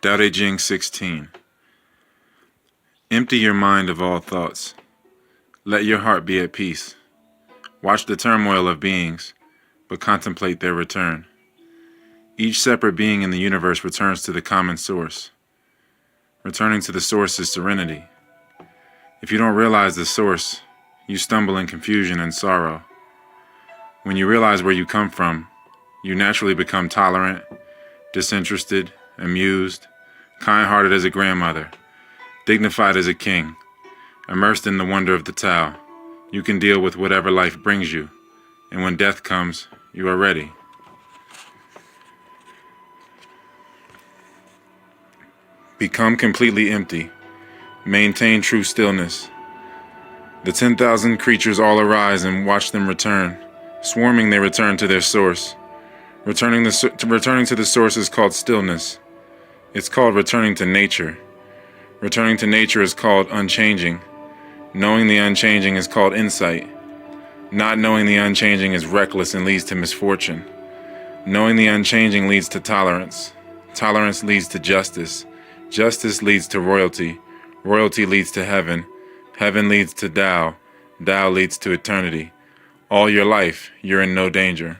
TAO Te Ching 16. Empty your mind of all thoughts. Let your heart be at peace. Watch the turmoil of beings, but contemplate their return. Each separate being in the universe returns to the common source. Returning to the source is serenity. If you don't realize the source, you stumble in confusion and sorrow. When you realize where you come from, you naturally become tolerant, disinterested, amused, kind-hearted as a grandmother, dignified as a king, immersed in the wonder of the Tao. You can deal with whatever life brings you, and when death comes, you are ready. Become completely empty. Maintain true stillness. The 10,000 creatures all arise and watch them return. Swarming, they return to their source. Returning to the source is called stillness. It's called returning to nature. Returning to nature is called unchanging. Knowing the unchanging is called insight. Not knowing the unchanging is reckless and leads to misfortune. Knowing the unchanging leads to tolerance. Tolerance leads to justice. Justice leads to royalty. Royalty leads to heaven. Heaven leads to Tao. Tao leads to eternity. All your life, you're in no danger.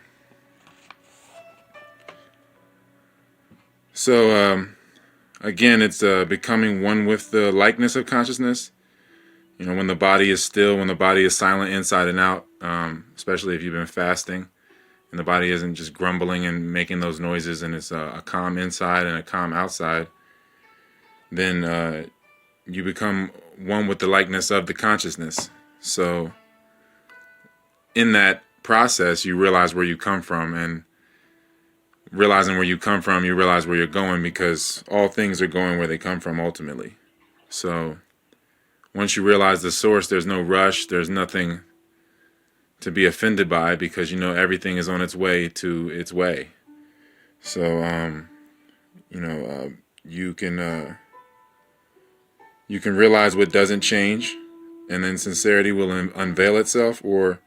So, again, it's becoming one with the likeness of consciousness. You know, when the body is still, when the body is silent inside and out, especially if you've been fasting, and the body isn't just grumbling and making those noises, and it's a calm inside and a calm outside, then you become one with the likeness of the consciousness. So in that process, you realize where you come from, and realizing where you come from, you realize where you're going, because all things are going where they come from ultimately. So once you realize the source, there's no rush, there's nothing to be offended by, because you know everything is on its way to its way. So you can realize what doesn't change, and then sincerity will unveil itself, or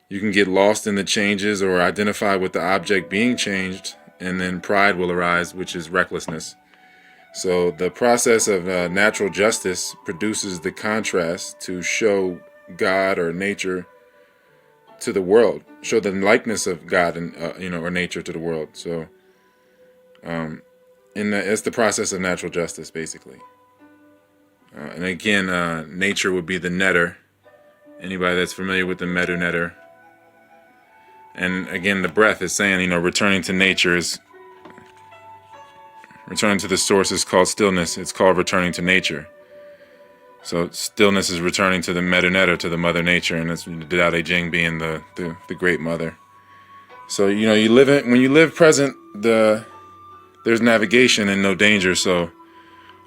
you can get lost in the changes or identify with the object being changed, and then pride will arise, which is recklessness. So the process of natural justice produces the contrast to show God or nature to the world, show the likeness of God and or nature to the world. So it's the process of natural justice, basically. And again, nature would be the netter. Anybody that's familiar with the meta netter. And again, the breath is saying, returning to nature is, returning to the source is called stillness. It's called returning to nature. So stillness is returning to the meta netter, to the mother nature, and that's Tao Te Ching being the great mother. So, when you live present, there's navigation and no danger. So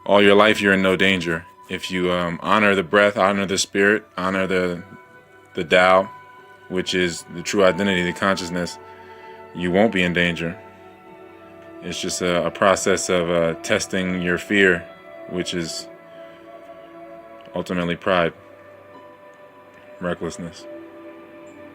all your life you're in no danger. If you honor the breath, honor the spirit, honor the Tao, which is the true identity, the consciousness, you won't be in danger. It's just a process of testing your fear, which is ultimately pride, recklessness.